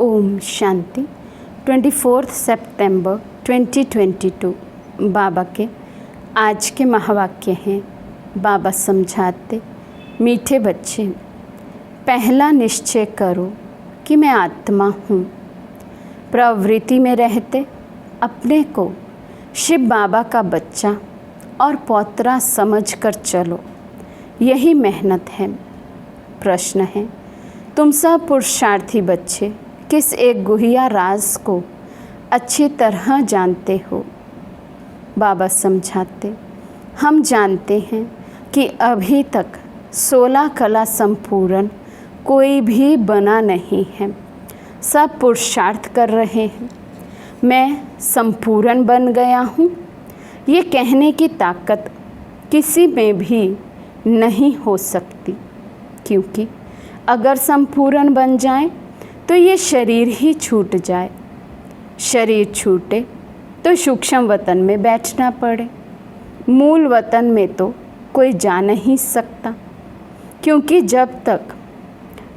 ओम शांति। 24 सितंबर 2022 बाबा के आज के महावाक्य हैं। बाबा समझाते, मीठे बच्चे, पहला निश्चय करो कि मैं आत्मा हूँ। प्रवृत्ति में रहते अपने को शिव बाबा का बच्चा और पौत्रा समझकर चलो, यही मेहनत है। प्रश्न है, तुम सब पुरुषार्थी बच्चे किस एक गुहिया राज को अच्छी तरह जानते हो? बाबा समझाते, हम जानते हैं कि अभी तक 16 कला संपूर्ण कोई भी बना नहीं है। सब पुरुषार्थ कर रहे हैं। मैं संपूर्ण बन गया हूँ, ये कहने की ताकत किसी में भी नहीं हो सकती, क्योंकि अगर संपूर्ण बन जाए तो ये शरीर ही छूट जाए। शरीर छूटे तो सूक्ष्म वतन में बैठना पड़े। मूल वतन में तो कोई जा नहीं सकता, क्योंकि जब तक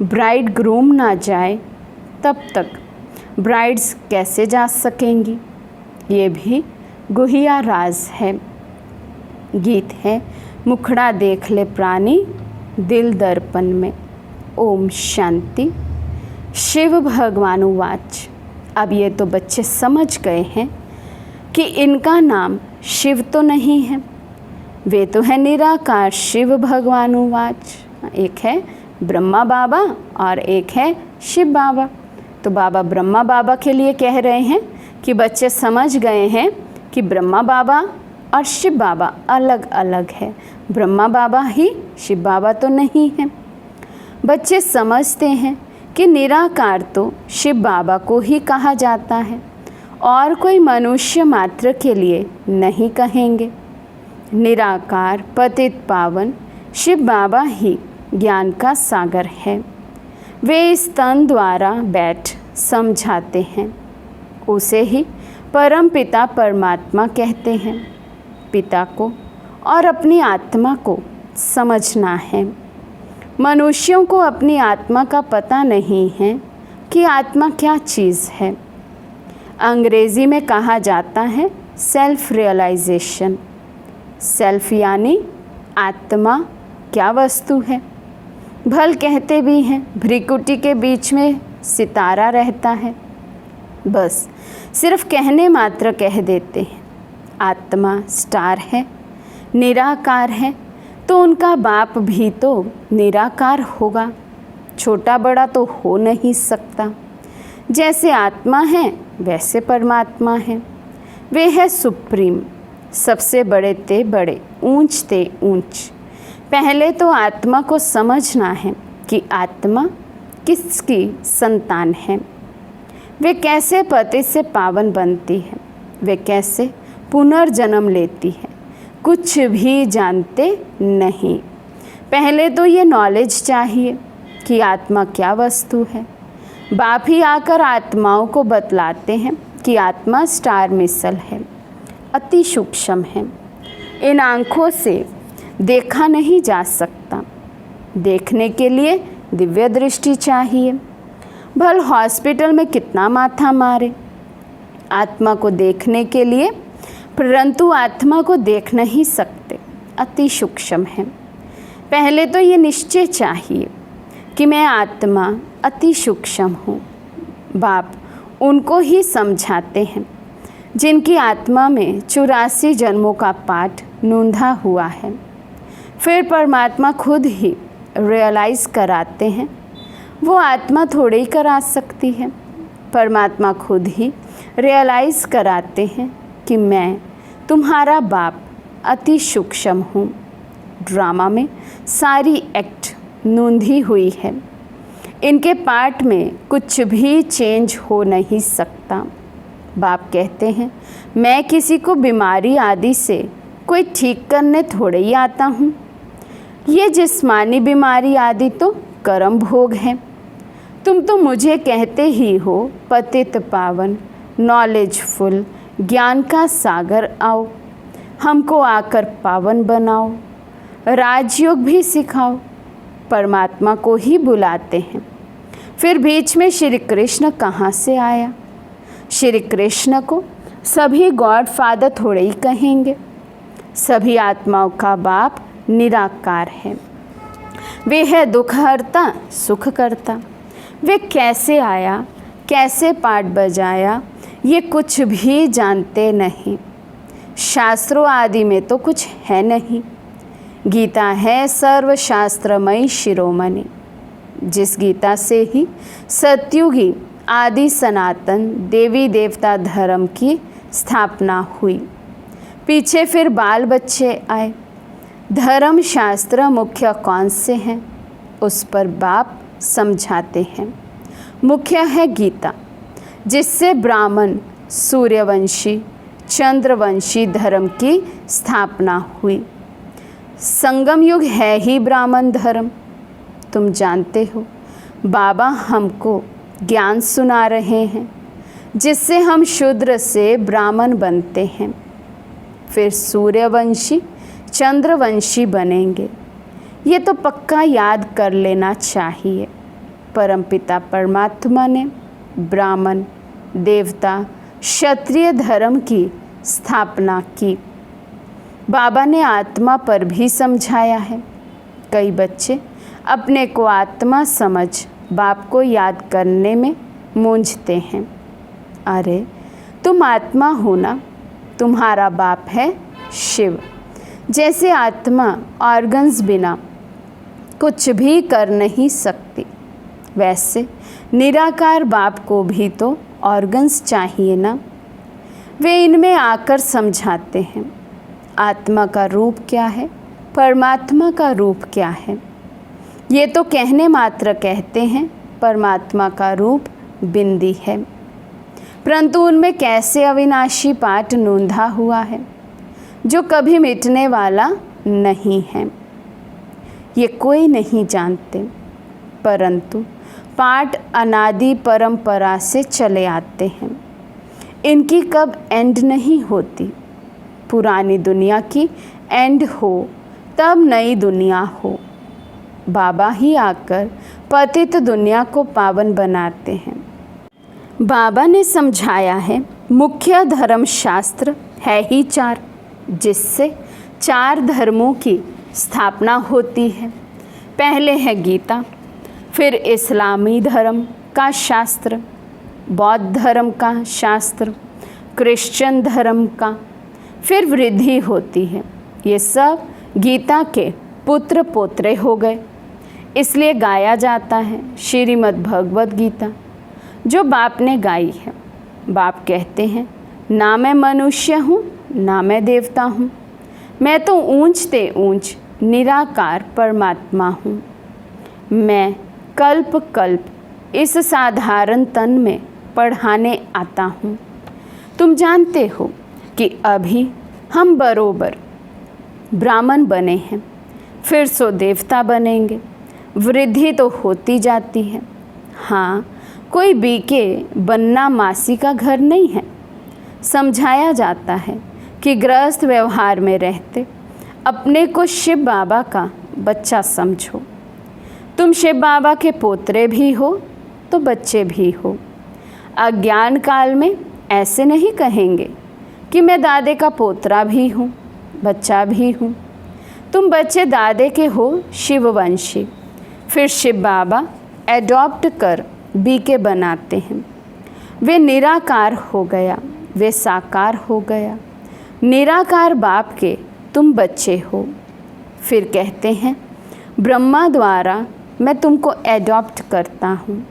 ब्राइड ग्रूम ना जाए तब तक ब्राइड्स कैसे जा सकेंगी? ये भी गुहिया राज है। गीत है, मुखड़ा देख ले प्राणी दिल दर्पण में। ओम शांति। शिव भगवानुवाच। अब ये तो बच्चे समझ गए हैं कि इनका नाम शिव तो नहीं है, वे तो है निराकार शिव भगवानुवाच। एक है ब्रह्मा बाबा और एक है शिव बाबा। तो बाबा ब्रह्मा बाबा के लिए कह रहे हैं कि बच्चे समझ गए हैं कि ब्रह्मा बाबा और शिव बाबा अलग अलग है। ब्रह्मा बाबा ही शिव बाबा तो नहीं है। बच्चे समझते हैं कि निराकार तो शिव बाबा को ही कहा जाता है और कोई मनुष्य मात्र के लिए नहीं कहेंगे। निराकार पतित पावन शिव बाबा ही ज्ञान का सागर है। वे इस तन द्वारा बैठ समझाते हैं। उसे ही परम पिता परमात्मा कहते हैं। पिता को और अपनी आत्मा को समझना है। मनुष्यों को अपनी आत्मा का पता नहीं है कि आत्मा क्या चीज़ है। अंग्रेज़ी में कहा जाता है सेल्फ रियलाइजेशन। सेल्फ यानी आत्मा क्या वस्तु है। भल कहते भी हैं भ्रिकुटी के बीच में सितारा रहता है। बस सिर्फ कहने मात्र कह देते हैं। आत्मा स्टार है, निराकार है, तो उनका बाप भी तो निराकार होगा। छोटा बड़ा तो हो नहीं सकता। जैसे आत्मा है वैसे परमात्मा है। वे है सुप्रीम, सबसे बड़े ते बड़े, ऊंच ते ऊंच। पहले तो आत्मा को समझना है कि आत्मा किसकी संतान है। वे कैसे पति से पावन बनती है, वे कैसे पुनर्जन्म लेती है, कुछ भी जानते नहीं। पहले तो ये नॉलेज चाहिए कि आत्मा क्या वस्तु है। बाप ही आकर आत्माओं को बतलाते हैं कि आत्मा स्टार मिसल है, अति सूक्ष्म है। इन आँखों से देखा नहीं जा सकता। देखने के लिए दिव्य दृष्टि चाहिए। भल हॉस्पिटल में कितना माथा मारे आत्मा को देखने के लिए, परंतु आत्मा को देख नहीं सकते, अति सूक्ष्म है। पहले तो ये निश्चय चाहिए कि मैं आत्मा अति सूक्ष्म हूँ। बाप उनको ही समझाते हैं जिनकी आत्मा में 84 जन्मों का पाठ नूंधा हुआ है। फिर परमात्मा खुद ही रियलाइज़ कराते हैं। वो आत्मा थोड़ी ही करा सकती है। परमात्मा खुद ही रियलाइज़ कराते हैं कि मैं तुम्हारा बाप अति सूक्ष्म हूँ। ड्रामा में सारी एक्ट नूंधी हुई है। इनके पार्ट में कुछ भी चेंज हो नहीं सकता। बाप कहते हैं, मैं किसी को बीमारी आदि से कोई ठीक करने थोड़े ही आता हूँ। ये जिस्मानी बीमारी आदि तो कर्म भोग है। तुम तो मुझे कहते ही हो पतित पावन, नॉलेजफुल, ज्ञान का सागर आओ, हमको आकर पावन बनाओ, राजयोग भी सिखाओ। परमात्मा को ही बुलाते हैं। फिर बीच में श्री कृष्ण कहाँ से आया? श्री कृष्ण को सभी गॉड फादर थोड़े ही कहेंगे। सभी आत्माओं का बाप निराकार है। वे है दुख हरता सुख करता। वे कैसे आया, कैसे पाठ बजाया, ये कुछ भी जानते नहीं। शास्त्रों आदि में तो कुछ है नहीं। गीता है सर्वशास्त्रमयी शिरोमणि। जिस गीता से ही सतयुगी आदि सनातन देवी देवता धर्म की स्थापना हुई। पीछे फिर बाल बच्चे आए। धर्म शास्त्र मुख्य कौन से हैं, उस पर बाप समझाते हैं। मुख्य है गीता, जिससे ब्राह्मण, सूर्यवंशी, चंद्रवंशी धर्म की स्थापना हुई। संगम युग है ही ब्राह्मण धर्म। तुम जानते हो, बाबा हमको ज्ञान सुना रहे हैं, जिससे हम शूद्र से ब्राह्मण बनते हैं, फिर सूर्यवंशी, चंद्रवंशी बनेंगे। ये तो पक्का याद कर लेना चाहिए। परमपिता परमात्मा ने ब्राह्मण, देवता, क्षत्रिय धर्म की स्थापना की। बाबा ने आत्मा पर भी समझाया है। कई बच्चे अपने को आत्मा समझ बाप को याद करने में मूंझते हैं। अरे तुम आत्मा हो ना, तुम्हारा बाप है शिव। जैसे आत्मा ऑर्गन्स बिना कुछ भी कर नहीं सकती, वैसे निराकार बाप को भी तो ऑर्गन्स चाहिए ना। वे इनमें आकर समझाते हैं आत्मा का रूप क्या है, परमात्मा का रूप क्या है। ये तो कहने मात्र कहते हैं परमात्मा का रूप बिंदी है, परंतु उनमें कैसे अविनाशी पाठ नोंधा हुआ है जो कभी मिटने वाला नहीं है। ये कोई नहीं जानते, परंतु पाठ अनादि परंपरा से चले आते हैं। इनकी कब एंड नहीं होती। पुरानी दुनिया की एंड हो तब नई दुनिया हो। बाबा ही आकर पतित दुनिया को पावन बनाते हैं। बाबा ने समझाया है मुख्य धर्म शास्त्र है ही 4, जिससे 4 धर्मों की स्थापना होती है। पहले है गीता, फिर इस्लामी धर्म का शास्त्र, बौद्ध धर्म का शास्त्र, क्रिश्चियन धर्म का, फिर वृद्धि होती है। ये सब गीता के पुत्र पोत्रे हो गए। इसलिए गाया जाता है श्रीमद् भगवद गीता, जो बाप ने गाई है। बाप कहते हैं ना मैं मनुष्य हूँ ना मैं देवता हूँ, मैं तो ऊंचते ऊंच निराकार परमात्मा हूँ। मैं कल्प कल्प इस साधारण तन में पढ़ाने आता हूँ। तुम जानते हो कि अभी हम बरोबर ब्राह्मण बने हैं, फिर सो देवता बनेंगे। वृद्धि तो होती जाती है। हाँ, कोई बीके बनना मासी का घर नहीं है। समझाया जाता है कि गृहस्थ व्यवहार में रहते अपने को शिव बाबा का बच्चा समझो। तुम शिव बाबा के पोतरे भी हो तो बच्चे भी हो। अज्ञान काल में ऐसे नहीं कहेंगे कि मैं दादे का पोतरा भी हूँ, बच्चा भी हूँ। तुम बच्चे दादे के हो शिववंशी, फिर शिव बाबा एडॉप्ट कर बीके बनाते हैं। वे निराकार हो गया, वे साकार हो गया। निराकार बाप के तुम बच्चे हो। फिर कहते हैं ब्रह्मा द्वारा मैं तुमको एडॉप्ट करता हूँ,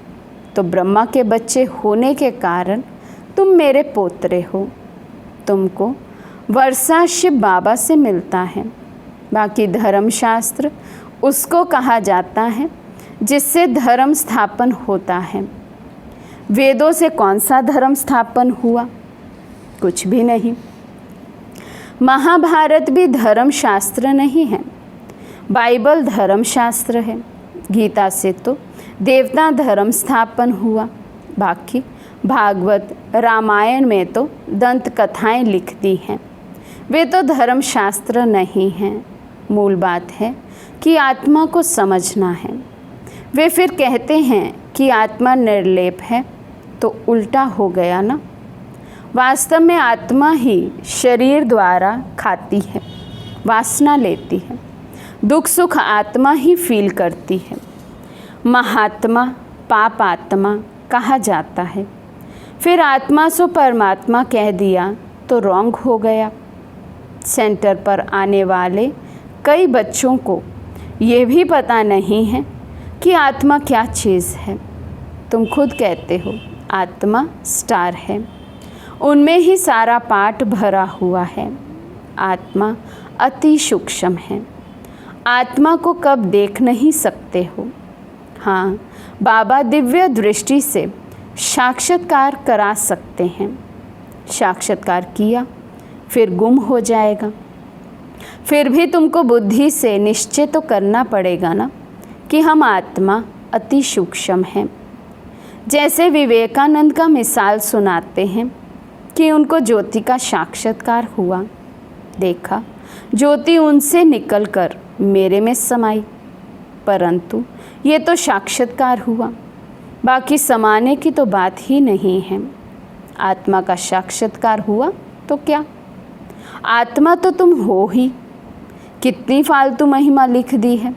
तो ब्रह्मा के बच्चे होने के कारण तुम मेरे पोतरे हो। तुमको वर्षा शिव बाबा से मिलता है। बाकी धर्मशास्त्र उसको कहा जाता है जिससे धर्म स्थापन होता है। वेदों से कौन सा धर्म स्थापन हुआ? कुछ भी नहीं। महाभारत भी धर्मशास्त्र नहीं है, बाइबल धर्मशास्त्र है। गीता से तो देवता धर्म स्थापन हुआ। बाकी भागवत रामायण में तो दंत कथाएं लिख दी हैं, वे तो धर्मशास्त्र नहीं हैं। मूल बात है कि आत्मा को समझना है। वे फिर कहते हैं कि आत्मा निर्लेप है, तो उल्टा हो गया ना। वास्तव में आत्मा ही शरीर द्वारा खाती है, वासना लेती है, दुख सुख आत्मा ही फील करती है। महात्मा पाप आत्मा कहा जाता है। फिर आत्मा सो परमात्मा कह दिया तो रॉन्ग हो गया। सेंटर पर आने वाले कई बच्चों को ये भी पता नहीं है कि आत्मा क्या चीज़ है। तुम खुद कहते हो आत्मा स्टार है, उनमें ही सारा पाठ भरा हुआ है। आत्मा अति सूक्ष्म है, आत्मा को कब देख नहीं सकते हो। हाँ, बाबा दिव्य दृष्टि से साक्षात्कार करा सकते हैं। साक्षात्कार किया फिर गुम हो जाएगा। फिर भी तुमको बुद्धि से निश्चय तो करना पड़ेगा ना कि हम आत्मा अति सूक्ष्म हैं। जैसे विवेकानंद का मिसाल सुनाते हैं कि उनको ज्योति का साक्षात्कार हुआ। देखा ज्योति उनसे निकलकर मेरे में समाई, परंतु ये तो साक्षात्कार हुआ, बाकी समाने की तो बात ही नहीं है। आत्मा का साक्षात्कार हुआ तो क्या, आत्मा तो तुम हो ही। कितनी फालतू महिमा लिख दी है।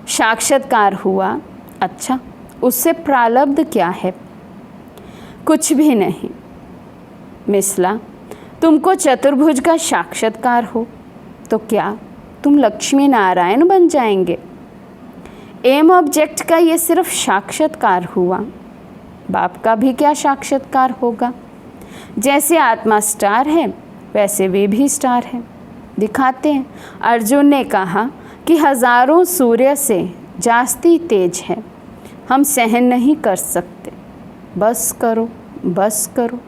साक्षात्कार हुआ, अच्छा उससे प्रारब्ध क्या है? कुछ भी नहीं। मिसला, तुमको चतुर्भुज का साक्षात्कार हो तो क्या तुम लक्ष्मी नारायण बन जाएंगे? एम ऑब्जेक्ट का ये सिर्फ साक्षात्कार हुआ, बाप का भी क्या साक्षात्कार होगा? जैसे आत्मा स्टार है वैसे वे भी स्टार हैं। दिखाते हैं। अर्जुन ने कहा कि हजारों सूर्य से जास्ती तेज है, हम सहन नहीं कर सकते। बस करो बस करो।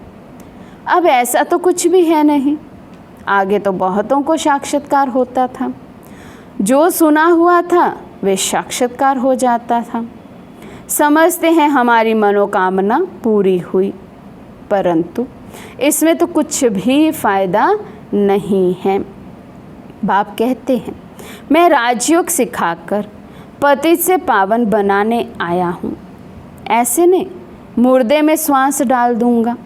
अब ऐसा तो कुछ भी है नहीं। आगे तो बहुतों को साक्षात्कार होता था, जो सुना हुआ था वे साक्षात्कार हो जाता था। समझते हैं हमारी मनोकामना पूरी हुई, परंतु इसमें तो कुछ भी फायदा नहीं है। बाप कहते हैं मैं राजयोग सिखाकर पतित से पावन बनाने आया हूँ। ऐसे नहीं मुर्दे में श्वास डाल दूंगा।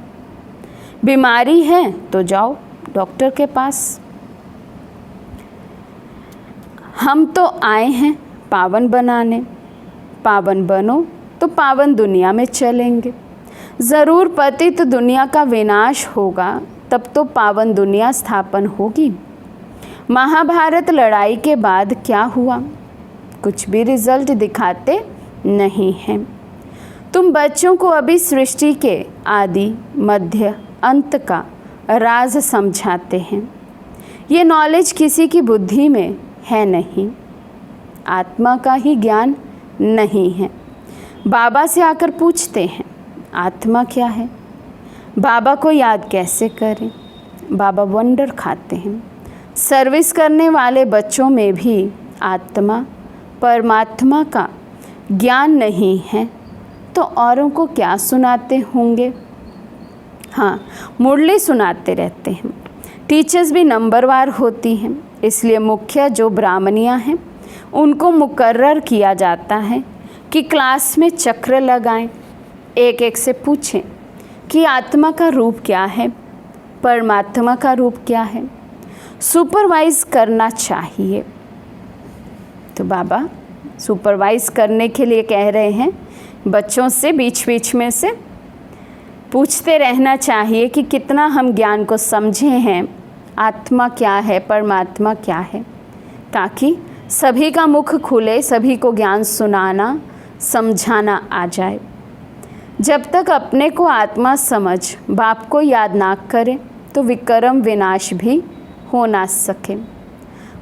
बीमारी है तो जाओ डॉक्टर के पास। हम तो आए हैं पावन बनाने। पावन बनो तो पावन दुनिया में चलेंगे। ज़रूर पतित दुनिया का विनाश होगा, तब तो पावन दुनिया स्थापन होगी। महाभारत लड़ाई के बाद क्या हुआ? कुछ भी रिजल्ट दिखाते नहीं हैं। तुम बच्चों को अभी सृष्टि के आदि मध्य अंत का राज समझाते हैं। ये नॉलेज किसी की बुद्धि में है नहीं, आत्मा का ही ज्ञान नहीं है। बाबा से आकर पूछते हैं आत्मा क्या है, बाबा को याद कैसे करें? बाबा वंडर खाते हैं। सर्विस करने वाले बच्चों में भी आत्मा परमात्मा का ज्ञान नहीं है, तो औरों को क्या सुनाते होंगे? हाँ, मुरली सुनाते रहते हैं। टीचर्स भी नंबरवार होती हैं, इसलिए मुख्य जो ब्राह्मणियाँ हैं उनको मुकर्रर किया जाता है कि क्लास में चक्र लगाएं, एक एक से पूछें कि आत्मा का रूप क्या है, परमात्मा का रूप क्या है। सुपरवाइज करना चाहिए। तो बाबा सुपरवाइज करने के लिए कह रहे हैं बच्चों से बीच बीच में से पूछते रहना चाहिए कि कितना हम ज्ञान को समझे हैं, आत्मा क्या है, परमात्मा क्या है, ताकि सभी का मुख खुले, सभी को ज्ञान सुनाना समझाना आ जाए। जब तक अपने को आत्मा समझ बाप को याद ना करें तो विक्रम विनाश भी हो ना सके।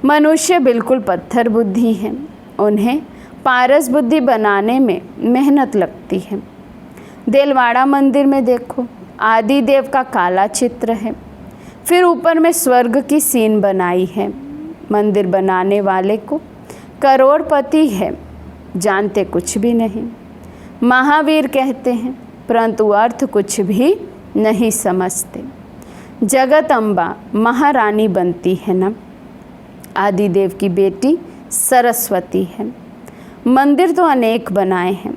मनुष्य बिल्कुल पत्थर बुद्धि है, उन्हें पारस बुद्धि बनाने में मेहनत लगती है। देलवाड़ा मंदिर में देखो, आदि देव का काला चित्र है, फिर ऊपर में स्वर्ग की सीन बनाई है। मंदिर बनाने वाले को करोड़पति है, जानते कुछ भी नहीं। महावीर कहते हैं परंतु अर्थ कुछ भी नहीं समझते। जगत अम्बा महारानी बनती है ना। आदिदेव की बेटी सरस्वती है। मंदिर तो अनेक बनाए हैं,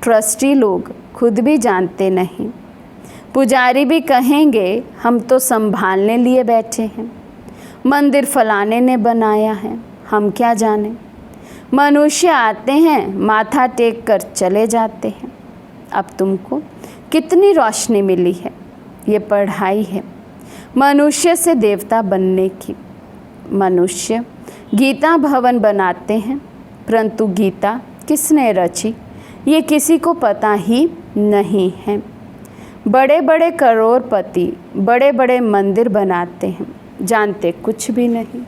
ट्रस्टी लोग खुद भी जानते नहीं। पुजारी भी कहेंगे हम तो संभालने लिए बैठे हैं, मंदिर फलाने ने बनाया है, हम क्या जाने। मनुष्य आते हैं, माथा टेक कर चले जाते हैं। अब तुमको कितनी रोशनी मिली है, ये पढ़ाई है मनुष्य से देवता बनने की। मनुष्य गीता भवन बनाते हैं, परंतु गीता किसने रची ये किसी को पता ही नहीं है। बड़े बड़े करोड़पति बड़े बड़े मंदिर बनाते हैं, जानते कुछ भी नहीं।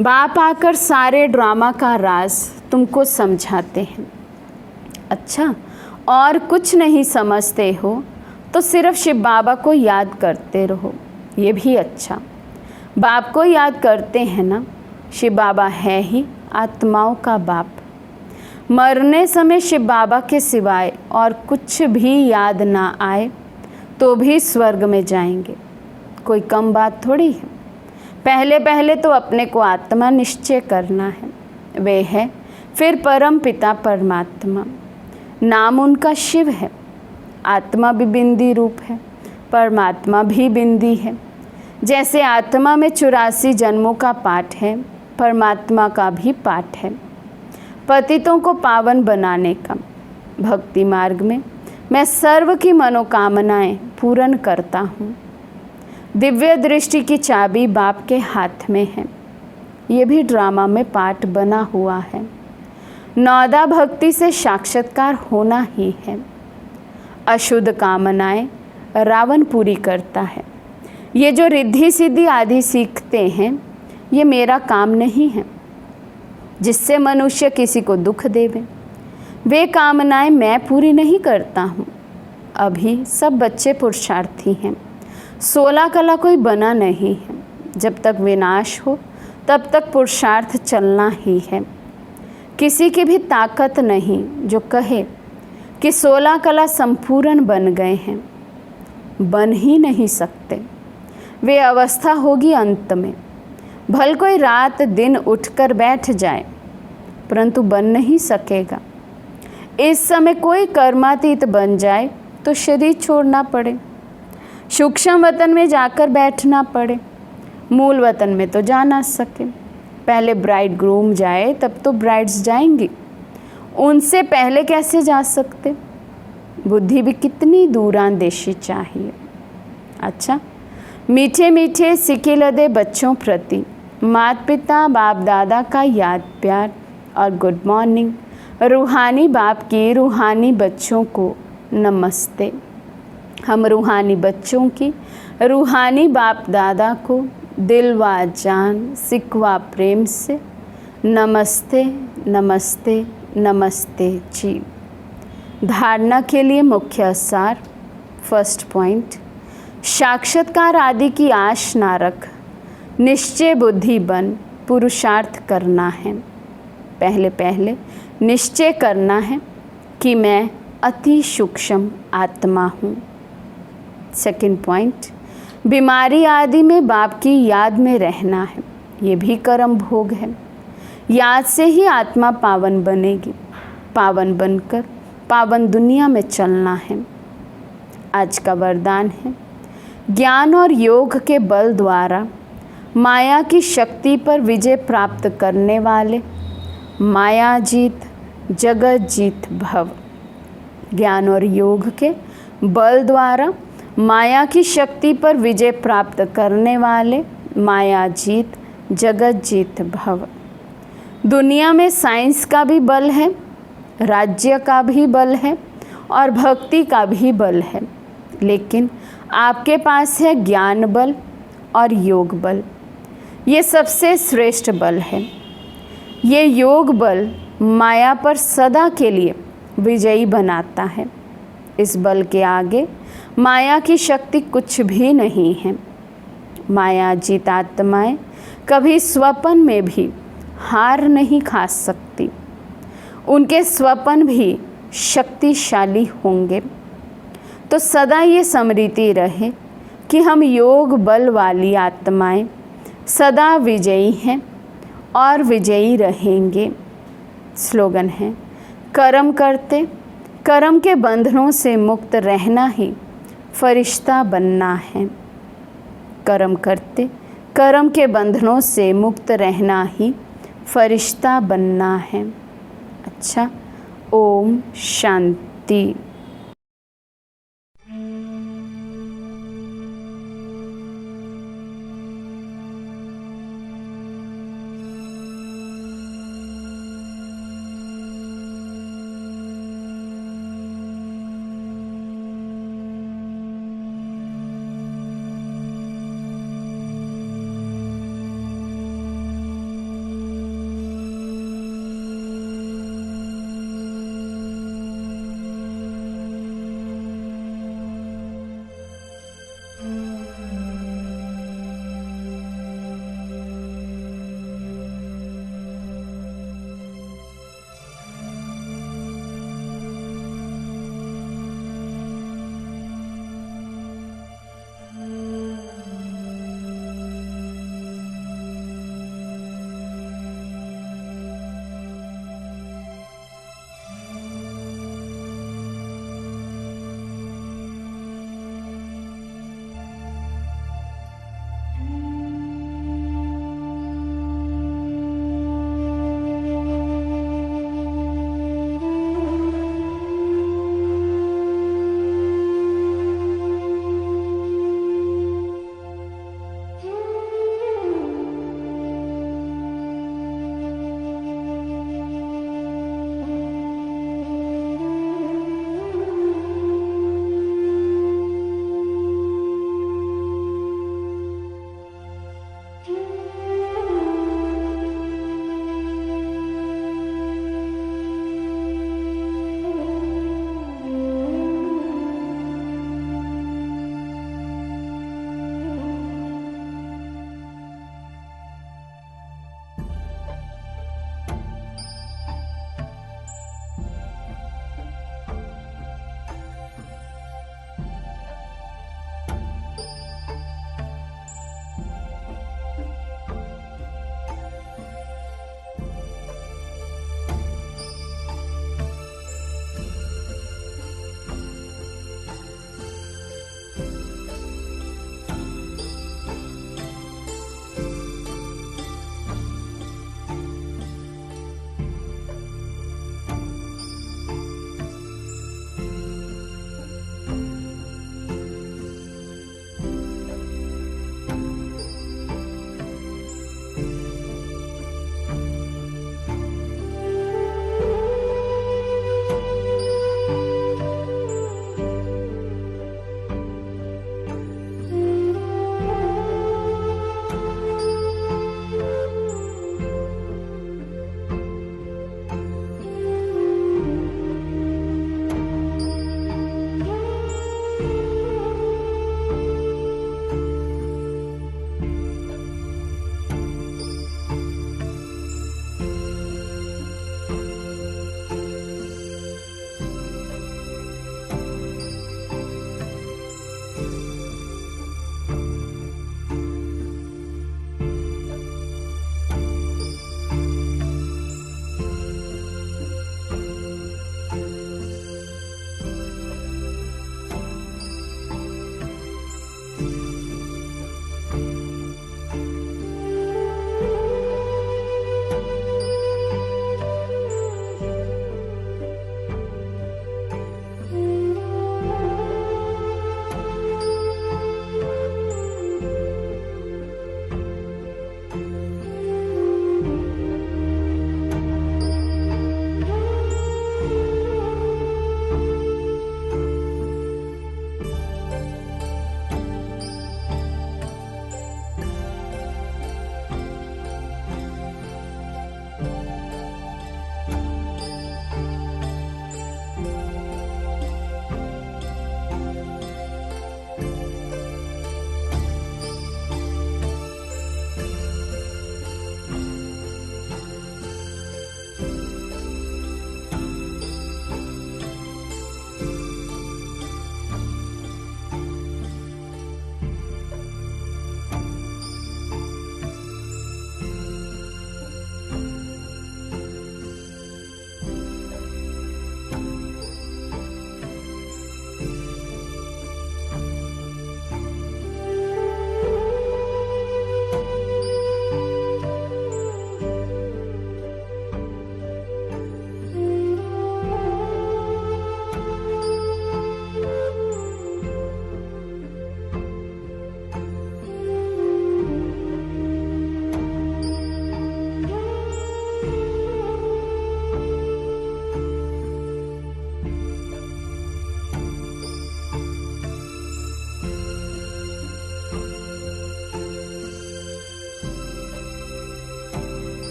बाप आकर सारे ड्रामा का राज तुमको समझाते हैं। अच्छा, और कुछ नहीं समझते हो तो सिर्फ शिव बाबा को याद करते रहो, ये भी अच्छा। बाप को याद करते हैं ना, शिव बाबा है ही आत्माओं का बाप। मरने समय शिव बाबा के सिवाय और कुछ भी याद ना आए तो भी स्वर्ग में जाएंगे, कोई कम बात थोड़ी है। पहले पहले तो अपने को आत्मा निश्चय करना है, वे है फिर परम पिता परमात्मा। नाम उनका शिव है, आत्मा भी बिंदी रूप है, परमात्मा भी बिंदी है। जैसे आत्मा में 84 जन्मों का पाठ है, परमात्मा का भी पाठ है। पतितों को पावन बनाने का भक्ति मार्ग में मैं सर्व की मनोकामनाएं पूर्ण करता हूँ। दिव्य दृष्टि की चाबी बाप के हाथ में है, ये भी ड्रामा में पाठ बना हुआ है। नौदा भक्ति से साक्षात्कार होना ही है। अशुद्ध कामनाएं रावण पूरी करता है। ये जो रिद्धि सिद्धि आदि सीखते हैं, ये मेरा काम नहीं है जिससे मनुष्य किसी को दुख देवे। वे कामनाएं मैं पूरी नहीं करता हूँ। अभी सब बच्चे पुरुषार्थी हैं, 16 कला कोई बना नहीं है। जब तक विनाश हो तब तक पुरुषार्थ चलना ही है। किसी की भी ताकत नहीं जो कहे कि 16 कला संपूर्ण बन गए हैं, बन ही नहीं सकते। वे अवस्था होगी अंत में। भल कोई रात दिन उठकर बैठ जाए, परंतु बन नहीं सकेगा। इस समय कोई कर्मातीत बन जाए तो शरीर छोड़ना पड़े, सूक्ष्म वतन में जाकर बैठना पड़े, मूल वतन में तो जा ना सके। पहले ब्राइड ग्रूम जाए तब तो ब्राइड्स जाएंगी, उनसे पहले कैसे जा सकते। बुद्धि भी कितनी दूरांदेशी चाहिए। अच्छा, मीठे मीठे सिके लदे बच्चों प्रति माता पिता बाप दादा का याद प्यार और गुड मॉर्निंग। रूहानी बाप की रूहानी बच्चों को नमस्ते। हम रूहानी बच्चों की रूहानी बाप दादा को दिल व जान सिकवा प्रेम से नमस्ते नमस्ते नमस्ते जी। धारणा के लिए मुख्य सार। फर्स्ट पॉइंट, साक्षात्कार आदि की आश ना रख, निश्चय बुद्धि बन पुरुषार्थ करना है। पहले पहले निश्चय करना है कि मैं अति सूक्ष्म आत्मा हूँ। सेकंड पॉइंट, बीमारी आदि में बाप की याद में रहना है, ये भी कर्म भोग है। याद से ही आत्मा पावन बनेगी, पावन बनकर पावन दुनिया में चलना है। आज का वरदान है, ज्ञान और योग के बल द्वारा माया की शक्ति पर विजय प्राप्त करने वाले माया जीत जगत जीत भव। ज्ञान और योग के बल द्वारा माया की शक्ति पर विजय प्राप्त करने वाले माया जीत जगत जीत भव। दुनिया में साइंस का भी बल है, राज्य का भी बल है और भक्ति का भी बल है, लेकिन आपके पास है ज्ञान बल और योग बल। ये सबसे श्रेष्ठ बल है। ये योग बल माया पर सदा के लिए विजयी बनाता है। इस बल के आगे माया की शक्ति कुछ भी नहीं है। माया जीत आत्माएं कभी स्वप्न में भी हार नहीं खा सकती। उनके स्वप्न भी शक्तिशाली होंगे। तो सदा ये स्मृति रहे कि हम योग बल वाली आत्माएं सदा विजयी हैं और विजयी रहेंगे। स्लोगन है, कर्म करते कर्म के बंधनों से मुक्त रहना ही फरिश्ता बनना है। कर्म करते कर्म के बंधनों से मुक्त रहना ही फरिश्ता बनना है। अच्छा, ओम शांति।